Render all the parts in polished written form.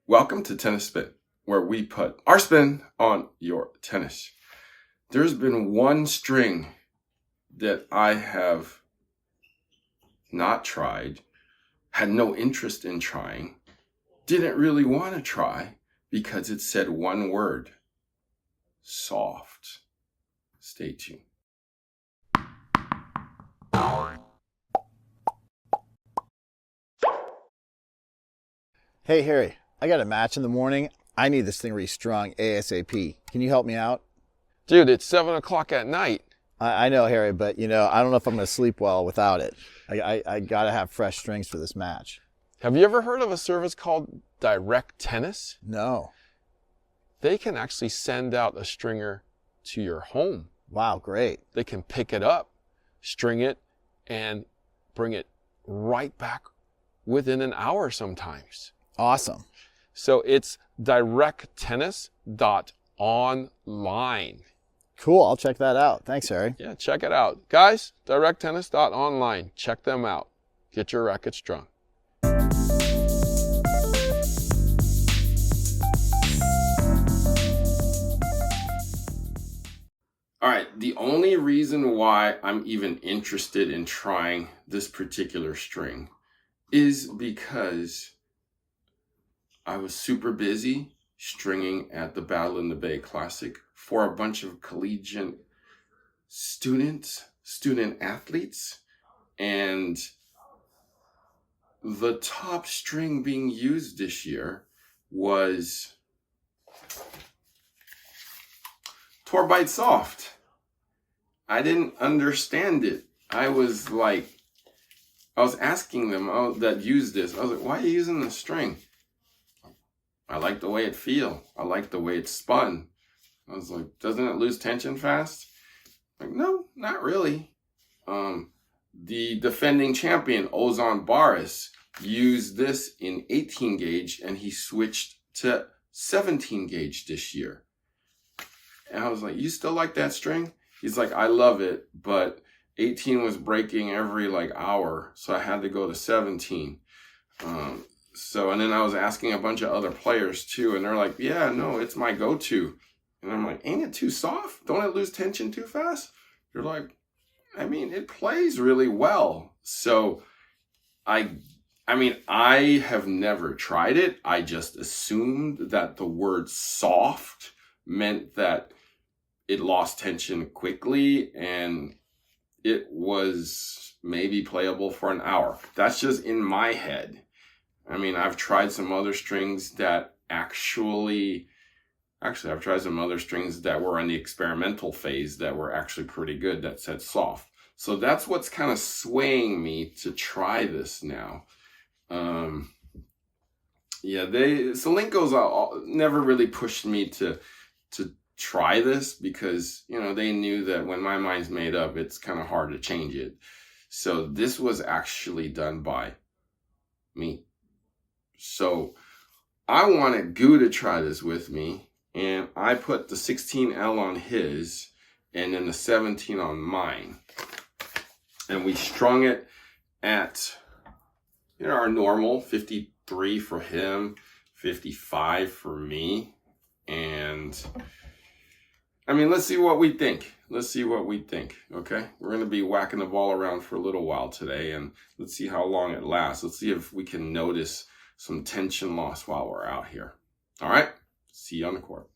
Welcome to Tennis Spin, where we put our spin on your tennis. There's been one string that I have not tried, had no interest in trying, didn't really want to try because it said one word: soft. Stay tuned. Hey Harry, I got a match in the morning. I need this thing restrung ASAP. Can you help me out? Dude, it's 7 o'clock at night. I know, Harry, but I don't know if I'm going to sleep well without it. I got to have fresh strings for this match. Have you ever heard of a service called Direct Tennis? No. They can actually send out a stringer to your home. Wow, great. They can pick it up, string it, and bring it right back within an hour sometimes. Awesome. So it's directtennis.online. Cool, I'll check that out. Thanks, Harry. Yeah, check it out. Guys, directtennis.online. Check them out. Get your racket strung. All right, the only reason why I'm even interested in trying this particular string is because I was super busy stringing at the Battle in the Bay Classic for a bunch of collegiate student athletes, and the top string being used this year was Torbite Soft. I didn't understand it. I was asking them that use this. I was like, why are you using this string? I like the way it feel. I like the way it spun. I was like, doesn't it lose tension fast? Like, no, not really. The defending champion, Ozan Baris, used this in 18 gauge and he switched to 17 gauge this year. And I was like, you still like that string? He's like, I love it, but 18 was breaking every hour, so I had to go to 17. And then I was asking a bunch of other players too, and they're like, yeah, no, it's my go-to. And I'm like, ain't it too soft? Don't it lose tension too fast? They're like, I mean, it plays really well. So I have never tried it. I just assumed that the word soft meant that it lost tension quickly and it was maybe playable for an hour. That's just in my head. I mean, I've tried some other strings that I've tried some other strings that were in the experimental phase that were actually pretty good that said soft. So that's what's kind of swaying me to try this now. Solinko's never really pushed me to try this because, they knew that when my mind's made up, it's kind of hard to change it. So this was actually done by me. So I wanted Goo to try this with me, and I put the 16L on his and then the 17 on mine. And we strung it at, our normal 53 for him, 55 for me. And let's see what we think. Okay? We're going to be whacking the ball around for a little while today, and let's see how long it lasts. Let's see if we can notice some tension loss while we're out here. All right? See you on the court.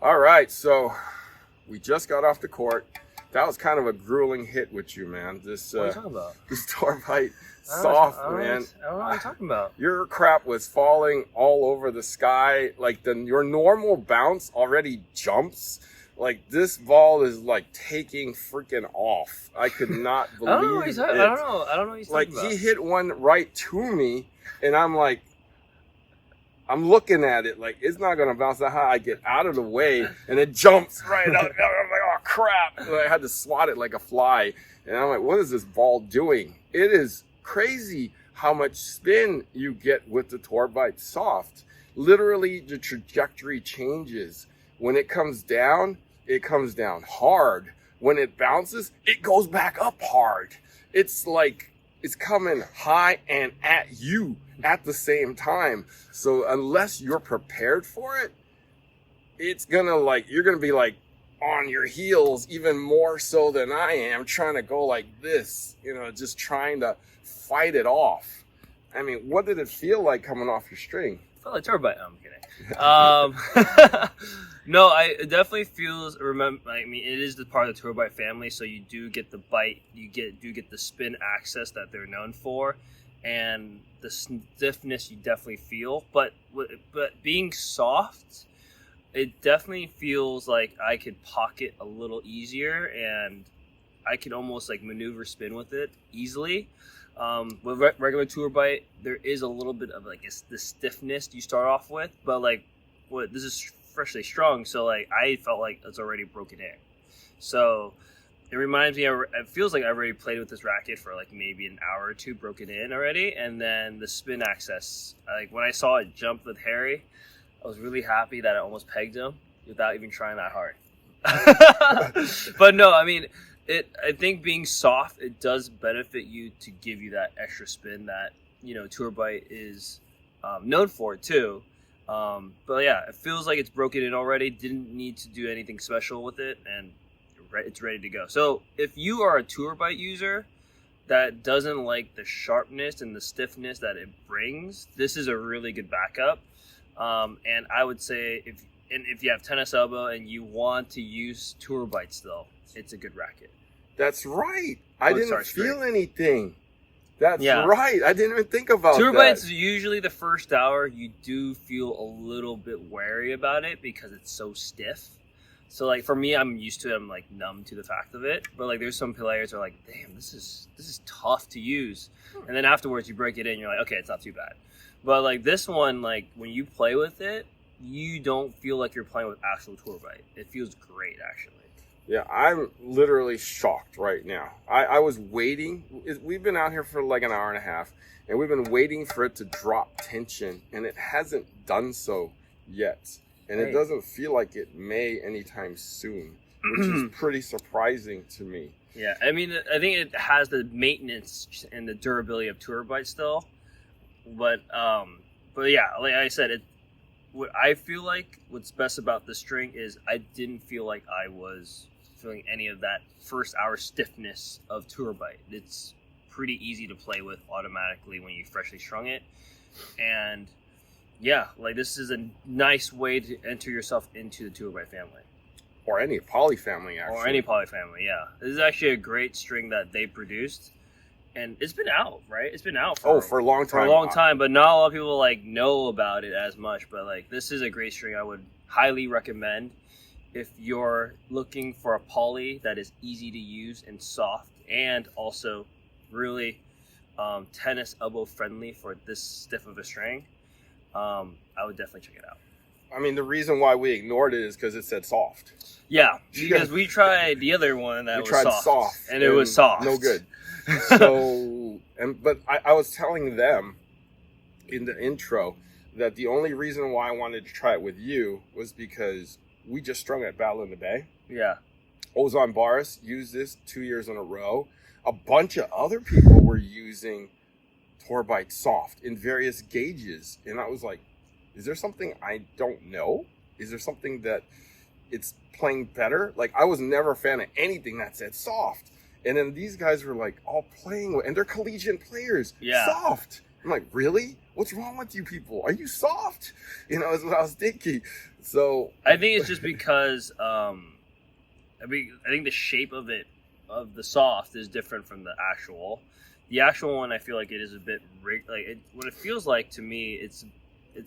All right, so we just got off the court. that was kind of a grueling hit with you, man. This What are you talking about? this tour bite, I soft, don't know, man. I don't know what you're talking about. Your crap was falling all over the sky. Like your normal bounce already jumps. Like this ball is like taking freaking off. I could not believe I don't know what he's talking it. I don't know what he's Like talking about. he hit one right to me, and I'm like, I'm looking at it like it's not gonna bounce that high. I get out of the way, and it jumps right up. I'm like, oh crap! And I had to swat it like a fly, and I'm like, what is this ball doing? It is crazy how much spin you get with the Tour Bite Soft. Literally, the trajectory changes. When it comes down hard. When it bounces, it goes back up hard. It's like it's coming high and at you at the same time. So unless you're prepared for it, it's gonna you're gonna be like on your heels even more so than I am, trying to go like this, just trying to fight it off. I mean, what did it feel like coming off your string? felt like Tour Bite. No, I'm kidding. No, it definitely feels. I mean, it is the part of the Tour Bite family, so you do get the bite. You do get the spin access that they're known for, and the stiffness you definitely feel. But being soft, it definitely feels like I could pocket a little easier, and I can almost like maneuver spin with it easily. With regular Tour Bite, there is a little bit of like the stiffness you start off with, but like this is freshly strung, so like I felt like it's already broken in. So it reminds me, it feels like I've already played with this racket for like maybe an hour or two, broken in already, and then the spin access. Like when I saw it jump with Harry, I was really happy that I almost pegged him without even trying that hard. But no, I mean, I think being soft, it does benefit you to give you that extra spin that, Tour Bite is known for too. But yeah, it feels like it's broken in already. Didn't need to do anything special with it, and it's ready to go. So if you are a Tour Bite user that doesn't like the sharpness and the stiffness that it brings, this is a really good backup. And I would say if you have tennis elbow and you want to use Tour Bite still, it's a good racket. That's right. I didn't feel straight. Anything. That's right. I didn't even think about Tour that. Bites, usually the first hour, you do feel a little bit wary about it because it's so stiff. So like for me, I'm used to it. I'm like numb to the fact of it. But like there's some players who are like, damn, this is tough to use. And then afterwards you break it in, you're like, okay, it's not too bad. But like this one, like when you play with it, you don't feel like you're playing with actual Tour Bite. It feels great, actually. Yeah, I'm literally shocked right now. I was waiting. We've been out here for like an hour and a half, and we've been waiting for it to drop tension, and it hasn't done so yet. And it doesn't feel like it may anytime soon, which is pretty surprising to me. Yeah, I mean, I think it has the maintenance and the durability of Tour Bite still. But yeah, like I said, what I feel like what's best about the string is I didn't feel like I was feeling any of that first hour stiffness of Tour Bite. It's pretty easy to play with automatically when you freshly strung it. And yeah, like this is a nice way to enter yourself into the Tour Bite family. Or any poly family, actually. Or any poly family, yeah. This is actually a great string that they produced. And it's been out, right? It's been out for a long time. For a long time, but not a lot of people like know about it as much. But like this is a great string I would highly recommend if you're looking for a poly that is easy to use and soft, and also really tennis elbow friendly for this stiff of a string. I would definitely check it out. I mean, the reason why we ignored it is because it said soft. Yeah, because we tried the other one that was soft, and it was soft. No good. So, but I was telling them in the intro that the only reason why I wanted to try it with you was because we just strung at Battle in the Bay. Yeah. Ozan Baris used this 2 years in a row. A bunch of other people were using Tour Bite Soft in various gauges. And I was like, is there something I don't know? Is there something that it's playing better? Like, I was never a fan of anything that said soft. And then these guys were like all playing with, and they're collegiate players. Yeah. Soft. I'm like, really? What's wrong with you people? Are you soft? Is what I was thinking. So I think it's just because I think the shape of the soft is different from the actual. The actual one, I feel like it is a bit what it feels like to me. It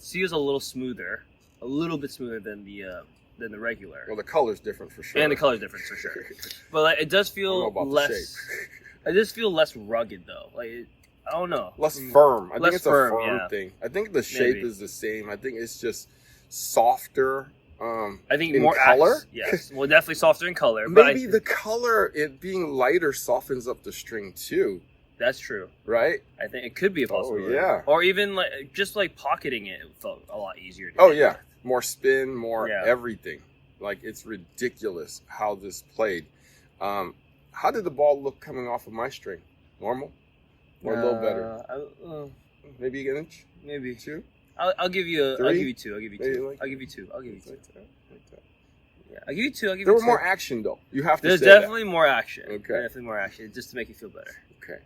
feels a little bit smoother than the regular. Well, the color's different for sure. And the color's different for sure. But like, it does feel less. I just feel less rugged though. Like I don't know. Less firm. I think it's a firm yeah. thing. I think the shape is the same. I think it's just softer. I think in more color. Yes, well, definitely softer in color. Maybe the color, it being lighter, softens up the string too. That's true. Right? I think it could be a possibility. Oh yeah. Or even just pocketing it felt a lot easier. Yeah, more spin, more everything. Like it's ridiculous how this played. How did the ball look coming off of my string? Normal, or a little better? Maybe an inch. Maybe 2. I'll give you 2. I'll give you 2. Like I'll give you 2. I'll give you 2. Like that. Yeah, I'll give you 2. I'll give you 2. There was more action though. You have to. There's say definitely more action. Okay. Definitely more action, just to make you feel better. Okay.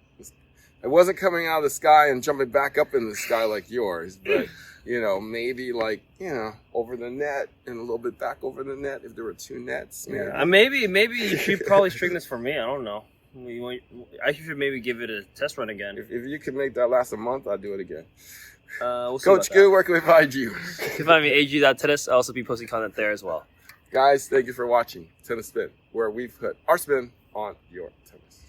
It wasn't coming out of the sky and jumping back up in the sky like yours, but maybe over the net and a little bit back over the net if there were 2 nets. Maybe you should probably string this for me. I don't know. I should maybe give it a test run again. If you could make that last a month, I'd do it again. We'll see Coach Goo, where can we find you? You can find me at ag.tennis. I'll also be posting content there as well. Guys, thank you for watching Tennis Spin, where we've put our spin on your tennis.